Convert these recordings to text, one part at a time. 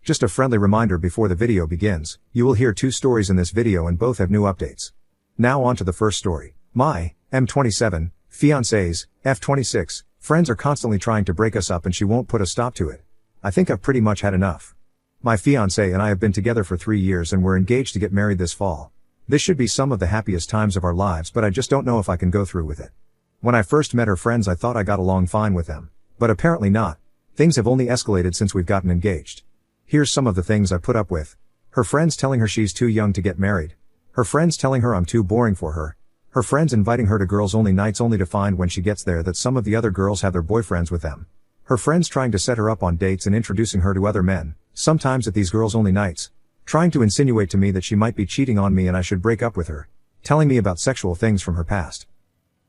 Just a friendly reminder before the video begins, you will hear two stories in this video and both have new updates. Now on to the first story. My M27 fiancé's F26 friends are constantly trying to break us up and she won't put a stop to it. I think I've pretty much had enough. My fiancé and I have been together for 3 years and we're engaged to get married this fall. This should be some of the happiest times of our lives, but I just don't know if I can go through with it. When I first met her friends I thought I got along fine with them. But apparently not. Things have only escalated since we've gotten engaged. Here's some of the things I put up with. Her friends telling her she's too young to get married. Her friends telling her I'm too boring for her. Her friends inviting her to girls only nights only to find when she gets there that some of the other girls have their boyfriends with them. Her friends trying to set her up on dates and introducing her to other men, sometimes at these girls only nights. Trying to insinuate to me that she might be cheating on me and I should break up with her. Telling me about sexual things from her past.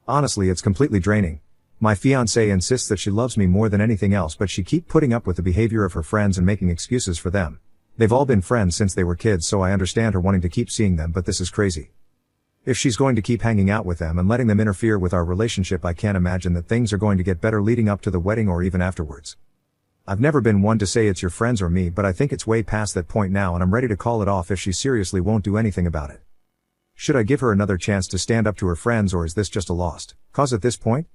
Honestly, it's completely draining. My fiancé insists that she loves me more than anything else, but she keeps putting up with the behavior of her friends and making excuses for them. They've all been friends since they were kids, so I understand her wanting to keep seeing them, but this is crazy. If she's going to keep hanging out with them and letting them interfere with our relationship, I can't imagine that things are going to get better leading up to the wedding or even afterwards. I've never been one to say it's your friends or me, but I think it's way past that point now and I'm ready to call it off if she seriously won't do anything about it. Should I give her another chance to stand up to her friends, or is this just a lost cause at this point?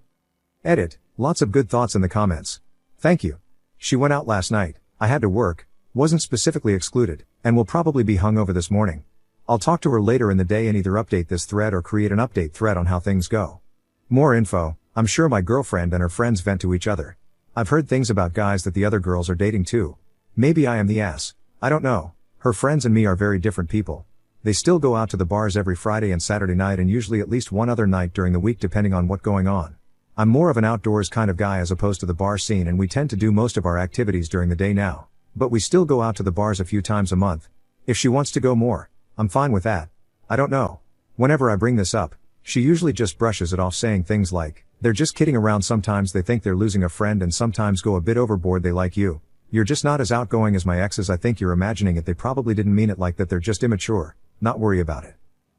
Edit. Lots of good thoughts in the comments. Thank you. She went out last night. I had to work. Wasn't specifically excluded, and will probably be hungover this morning. I'll talk to her later in the day and either update this thread or create an update thread on how things go. More info. I'm sure my girlfriend and her friends vent to each other. I've heard things about guys that the other girls are dating too. Maybe I am the ass. I don't know. Her friends and me are very different people. They still go out to the bars every Friday and Saturday night and usually at least one other night during the week depending on what's going on. I'm more of an outdoors kind of guy as opposed to the bar scene, and we tend to do most of our activities during the day now. But we still go out to the bars a few times a month. If she wants to go more, I'm fine with that. I don't know. Whenever I bring this up, she usually just brushes it off saying things like, they're just kidding around, sometimes they think they're losing a friend and sometimes go a bit overboard, they like you. You're just not as outgoing as my exes. I think you're imagining it, they probably didn't mean it like that, they're just immature. Not worry about it.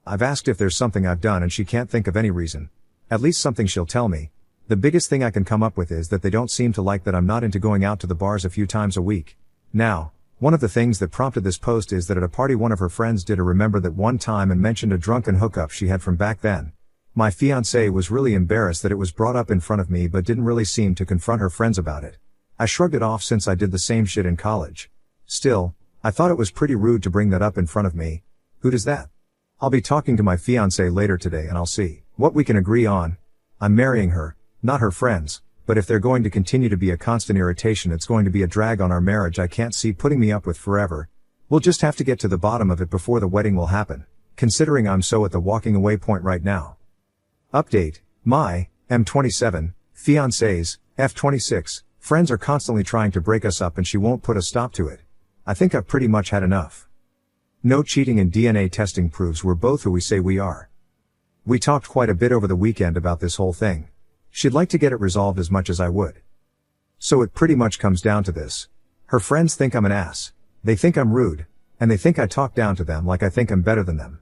I've asked if there's something I've done and she can't think of any reason. At least something she'll tell me. The biggest thing I can come up with is that they don't seem to like that I'm not into going out to the bars a few times a week. Now, one of the things that prompted this post is that at a party one of her friends did a remember that one time and mentioned a drunken hookup she had from back then. My fiancé was really embarrassed that it was brought up in front of me but didn't really seem to confront her friends about it. I shrugged it off since I did the same shit in college. Still, I thought it was pretty rude to bring that up in front of me. Who does that? I'll be talking to my fiancé later today and I'll see what we can agree on. I'm marrying her, not her friends, but if they're going to continue to be a constant irritation, it's going to be a drag on our marriage I can't see putting me up with forever. We'll just have to get to the bottom of it before the wedding will happen, considering I'm so at the walking away point right now. Update. My M27 fiancé's F26 friends are constantly trying to break us up and she won't put a stop to it. I think I've pretty much had enough. No cheating and DNA testing proves we're both who we say we are. We talked quite a bit over the weekend about this whole thing. She'd like to get it resolved as much as I would. So it pretty much comes down to this. Her friends think I'm an ass. They think I'm rude. And they think I talk down to them like I think I'm better than them.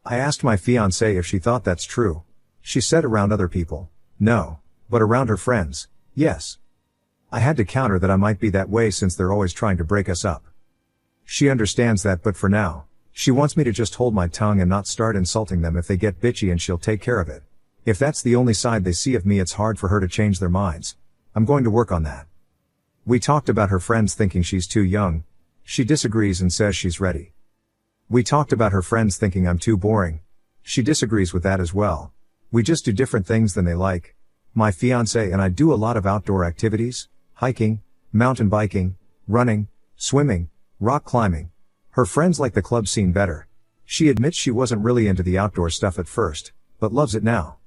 I asked my fiancé if she thought that's true. She said around other people, no. But around her friends, yes. I had to counter that I might be that way since they're always trying to break us up. She understands that, but for now, she wants me to just hold my tongue and not start insulting them if they get bitchy, and she'll take care of it. If that's the only side they see of me, it's hard for her to change their minds. I'm going to work on that. We talked about her friends thinking she's too young. She disagrees and says she's ready. We talked about her friends thinking I'm too boring. She disagrees with that as well. We just do different things than they like. My fiancé and I do a lot of outdoor activities, hiking, mountain biking, running, swimming, rock climbing. Her friends like the club scene better. She admits she wasn't really into the outdoor stuff at first, but loves it now.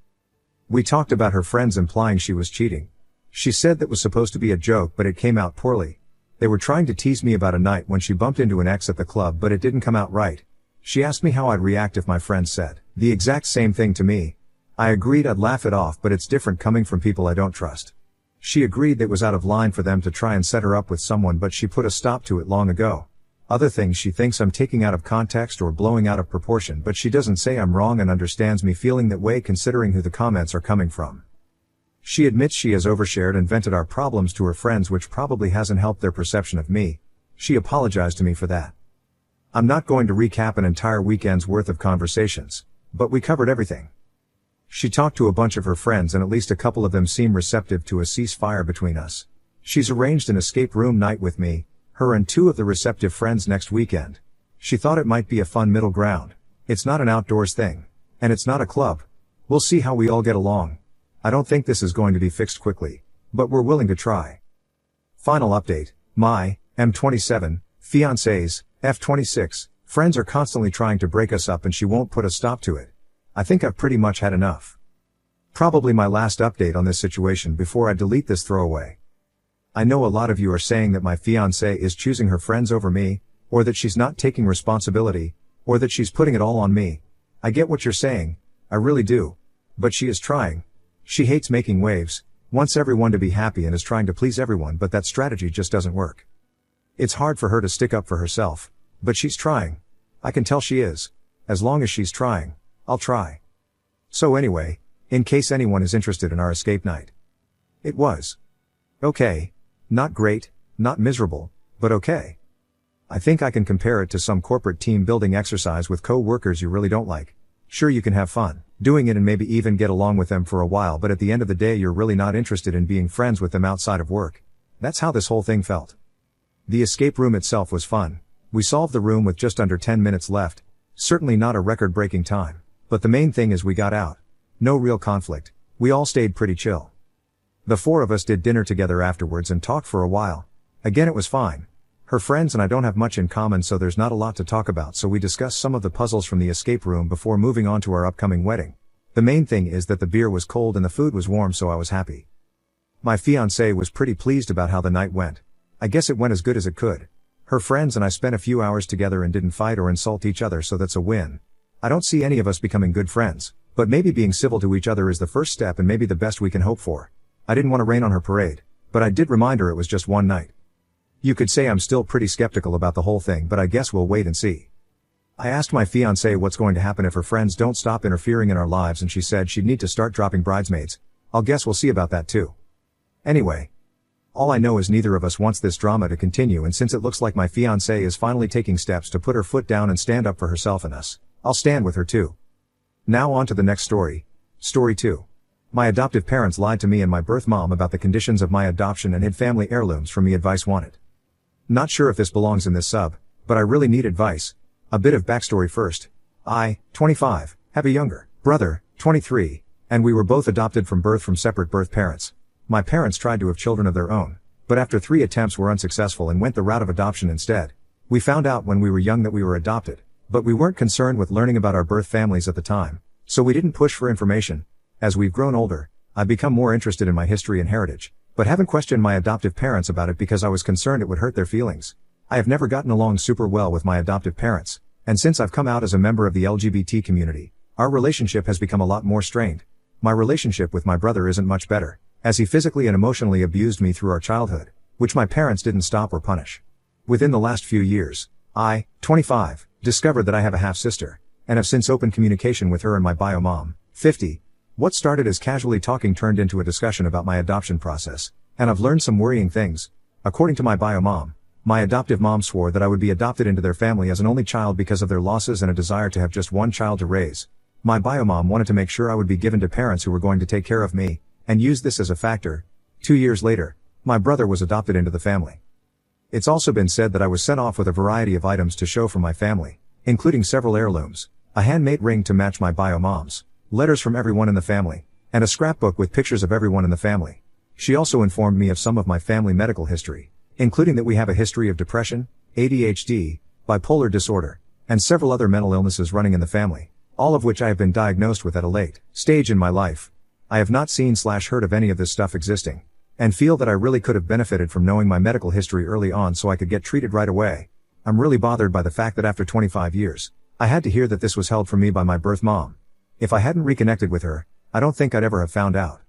We talked about her friends implying she was cheating. She said that was supposed to be a joke, but it came out poorly. They were trying to tease me about a night when she bumped into an ex at the club, but it didn't come out right. She asked me how I'd react if my friend said the exact same thing to me. I agreed I'd laugh it off, but it's different coming from people I don't trust. She agreed that it was out of line for them to try and set her up with someone, but she put a stop to it long ago. Other things she thinks I'm taking out of context or blowing out of proportion, but she doesn't say I'm wrong and understands me feeling that way considering who the comments are coming from. She admits she has overshared and vented our problems to her friends, which probably hasn't helped their perception of me. She apologized to me for that. I'm not going to recap an entire weekend's worth of conversations, but we covered everything. She talked to a bunch of her friends and at least a couple of them seem receptive to a ceasefire between us. She's arranged an escape room night with me, her and two of the receptive friends next weekend. She thought it might be a fun middle ground. It's not an outdoors thing. And it's not a club. We'll see how we all get along. I don't think this is going to be fixed quickly, but we're willing to try. Final update. My M27 fiancé's F26 friends are constantly trying to break us up and she won't put a stop to it. I think I've pretty much had enough. Probably my last update on this situation before I delete this throwaway. I know a lot of you are saying that my fiancé is choosing her friends over me, or that she's not taking responsibility, or that she's putting it all on me. I get what you're saying, I really do. But she is trying. She hates making waves, wants everyone to be happy and is trying to please everyone, but that strategy just doesn't work. It's hard for her to stick up for herself, but she's trying. I can tell she is. As long as she's trying, I'll try. So anyway, in case anyone is interested in our escape night. It was okay. Not great, not miserable, but okay. I think I can compare it to some corporate team building exercise with co-workers you really don't like. Sure, you can have fun doing it and maybe even get along with them for a while, but at the end of the day you're really not interested in being friends with them outside of work. That's how this whole thing felt. The escape room itself was fun. We solved the room with just under 10 minutes left. Certainly not a record-breaking time. But the main thing is we got out. No real conflict. We all stayed pretty chill. The four of us did dinner together afterwards and talked for a while. Again, it was fine. Her friends and I don't have much in common, so there's not a lot to talk about, so we discussed some of the puzzles from the escape room before moving on to our upcoming wedding. The main thing is that the beer was cold and the food was warm, so I was happy. My fiancée was pretty pleased about how the night went. I guess it went as good as it could. Her friends and I spent a few hours together and didn't fight or insult each other, so that's a win. I don't see any of us becoming good friends, but maybe being civil to each other is the first step and maybe the best we can hope for. I didn't want to rain on her parade, but I did remind her it was just one night. You could say I'm still pretty skeptical about the whole thing, but I guess we'll wait and see. I asked my fiancée what's going to happen if her friends don't stop interfering in our lives, and she said she'd need to start dropping bridesmaids. I'll guess we'll see about that too. Anyway, all I know is neither of us wants this drama to continue, and since it looks like my fiancée is finally taking steps to put her foot down and stand up for herself and us, I'll stand with her too. Now on to the next story. Story 2. My adoptive parents lied to me and my birth mom about the conditions of my adoption and hid family heirlooms from me. Advice wanted. Not sure if this belongs in this sub, but I really need advice. A bit of backstory first. I, 25, have a younger brother, 23, and we were both adopted from birth from separate birth parents. My parents tried to have children of their own, but after 3 attempts were unsuccessful and went the route of adoption instead. We found out when we were young that we were adopted, but we weren't concerned with learning about our birth families at the time, so we didn't push for information. As we've grown older, I've become more interested in my history and heritage, but haven't questioned my adoptive parents about it because I was concerned it would hurt their feelings. I have never gotten along super well with my adoptive parents, and since I've come out as a member of the LGBT community, our relationship has become a lot more strained. My relationship with my brother isn't much better, as he physically and emotionally abused me through our childhood, which my parents didn't stop or punish. Within the last few years, I, 25, discovered that I have a half-sister, and have since opened communication with her and my bio mom, 50. What started as casually talking turned into a discussion about my adoption process, and I've learned some worrying things. According to my bio mom, my adoptive mom swore that I would be adopted into their family as an only child because of their losses and a desire to have just one child to raise. My bio mom wanted to make sure I would be given to parents who were going to take care of me, and used this as a factor. 2 years later, my brother was adopted into the family. It's also been said that I was sent off with a variety of items to show from my family, including several heirlooms, a handmade ring to match my bio mom's, letters from everyone in the family, and a scrapbook with pictures of everyone in the family. She also informed me of some of my family medical history, including that we have a history of depression, ADHD, bipolar disorder, and several other mental illnesses running in the family, all of which I have been diagnosed with at a late stage in my life. I have not seen/heard of any of this stuff existing, and feel that I really could have benefited from knowing my medical history early on so I could get treated right away. I'm really bothered by the fact that after 25 years, I had to hear that this was held from me by my birth mom. If I hadn't reconnected with her, I don't think I'd ever have found out.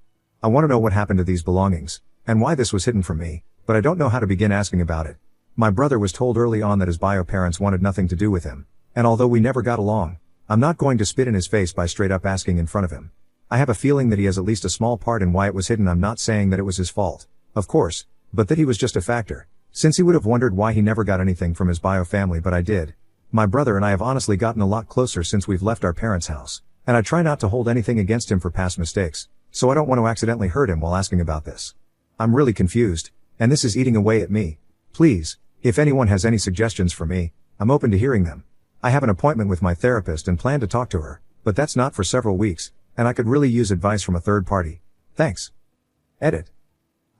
I want to know what happened to these belongings, and why this was hidden from me, but I don't know how to begin asking about it. My brother was told early on that his bio parents wanted nothing to do with him, and although we never got along, I'm not going to spit in his face by straight up asking in front of him. I have a feeling that he has at least a small part in why it was hidden. I'm not saying that it was his fault, of course, but that he was just a factor. since he would have wondered why he never got anything from his bio family, but I did. My brother and I have honestly gotten a lot closer since we've left our parents' house, and I try not to hold anything against him for past mistakes, so I don't want to accidentally hurt him while asking about this. I'm really confused, and this is eating away at me. Please, if anyone has any suggestions for me, I'm open to hearing them. I have an appointment with my therapist and plan to talk to her, but that's not for several weeks, and I could really use advice from a third party. Thanks. Edit.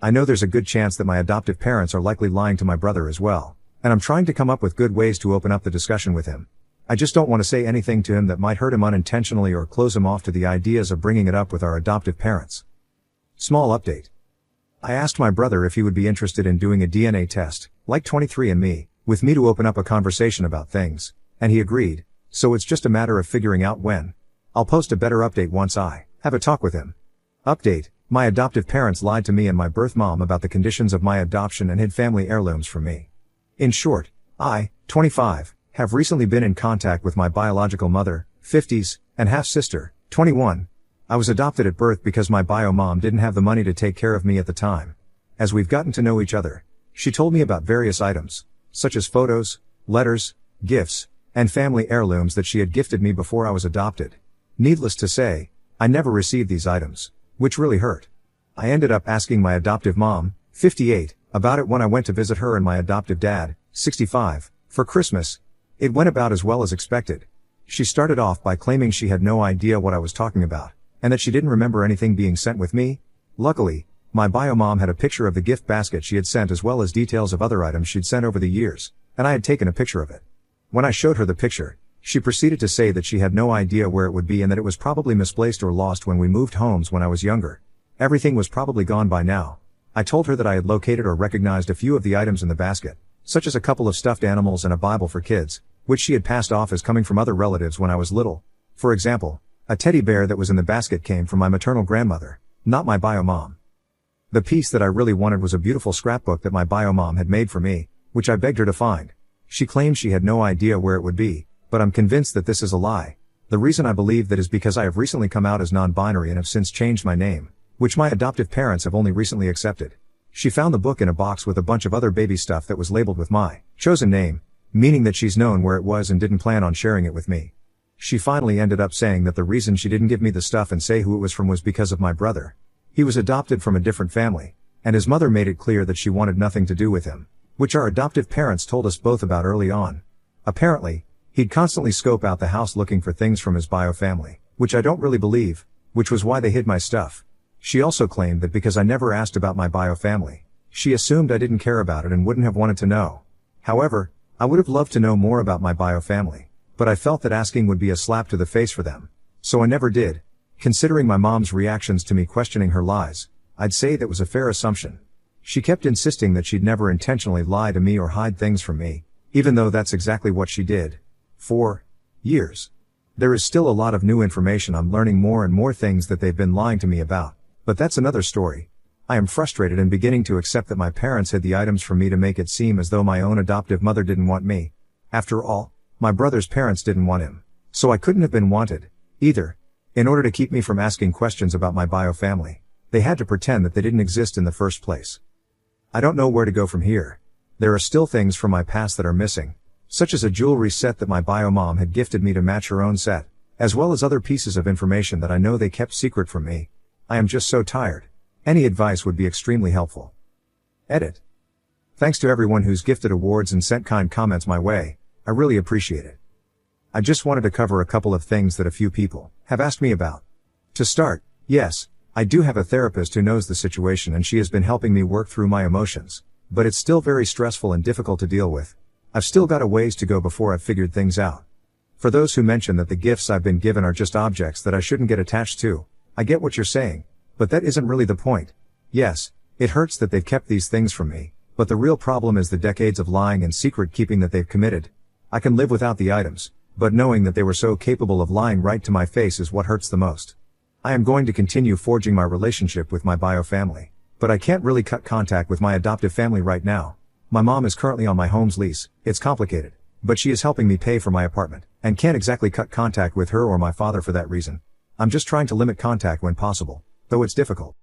I know there's a good chance that my adoptive parents are likely lying to my brother as well, and I'm trying to come up with good ways to open up the discussion with him. I just don't want to say anything to him that might hurt him unintentionally or close him off to the ideas of bringing it up with our adoptive parents. Small update. I asked my brother if he would be interested in doing a DNA test, like 23andMe, with me to open up a conversation about things, and he agreed, so it's just a matter of figuring out when. I'll post a better update once I have a talk with him. Update. My adoptive parents lied to me and my birth mom about the conditions of my adoption and hid family heirlooms from me. In short, I, 25, have recently been in contact with my biological mother, 50s, and half-sister, 21. I was adopted at birth because my bio mom didn't have the money to take care of me at the time. As we've gotten to know each other, she told me about various items, such as photos, letters, gifts, and family heirlooms that she had gifted me before I was adopted. Needless to say, I never received these items, which really hurt. I ended up asking my adoptive mom, 58, about it when I went to visit her and my adoptive dad, 65, for Christmas. It went about as well as expected. She started off by claiming she had no idea what I was talking about, and that she didn't remember anything being sent with me. Luckily, my bio mom had a picture of the gift basket she had sent as well as details of other items she'd sent over the years, and I had taken a picture of it. When I showed her the picture, she proceeded to say that she had no idea where it would be and that it was probably misplaced or lost when we moved homes when I was younger. Everything was probably gone by now. I told her that I had located or recognized a few of the items in the basket, such as a couple of stuffed animals and a Bible for kids, which she had passed off as coming from other relatives when I was little. For example, a teddy bear that was in the basket came from my maternal grandmother, not my bio mom. The piece that I really wanted was a beautiful scrapbook that my bio mom had made for me, which I begged her to find. She claimed she had no idea where it would be, but I'm convinced that this is a lie. The reason I believe that is because I have recently come out as non-binary and have since changed my name, which my adoptive parents have only recently accepted. She found the book in a box with a bunch of other baby stuff that was labeled with my chosen name, meaning that she's known where it was and didn't plan on sharing it with me. She finally ended up saying that the reason she didn't give me the stuff and say who it was from was because of my brother. He was adopted from a different family, and his mother made it clear that she wanted nothing to do with him, which our adoptive parents told us both about early on. Apparently, he'd constantly scope out the house looking for things from his bio family, which I don't really believe, which was why they hid my stuff. She also claimed that because I never asked about my bio family, she assumed I didn't care about it and wouldn't have wanted to know. However, I would have loved to know more about my bio family, but I felt that asking would be a slap to the face for them, so I never did. Considering my mom's reactions to me questioning her lies, I'd say that was a fair assumption. She kept insisting that she'd never intentionally lie to me or hide things from me, even though that's exactly what she did. For years. There is still a lot of new information. I'm learning more and more things that they've been lying to me about, but that's another story. I am frustrated and beginning to accept that my parents hid the items from me to make it seem as though my own adoptive mother didn't want me. After all, my brother's parents didn't want him, so I couldn't have been wanted, either. In order to keep me from asking questions about my bio family, they had to pretend that they didn't exist in the first place. I don't know where to go from here. There are still things from my past that are missing, such as a jewelry set that my bio mom had gifted me to match her own set, as well as other pieces of information that I know they kept secret from me. I am just so tired. Any advice would be extremely helpful. Edit. Thanks to everyone who's gifted awards and sent kind comments my way. I really appreciate it. I just wanted to cover a couple of things that a few people have asked me about. To start, yes, I do have a therapist who knows the situation and she has been helping me work through my emotions, but it's still very stressful and difficult to deal with. I've still got a ways to go before I've figured things out. For those who mention that the gifts I've been given are just objects that I shouldn't get attached to, I get what you're saying, but that isn't really the point. Yes, it hurts that they've kept these things from me, but the real problem is the decades of lying and secret keeping that they've committed. I can live without the items, but knowing that they were so capable of lying right to my face is what hurts the most. I am going to continue forging my relationship with my bio family, but I can't really cut contact with my adoptive family right now. My mom is currently on my home's lease. It's complicated, but she is helping me pay for my apartment, and can't exactly cut contact with her or my father for that reason. I'm just trying to limit contact when possible, though it's difficult.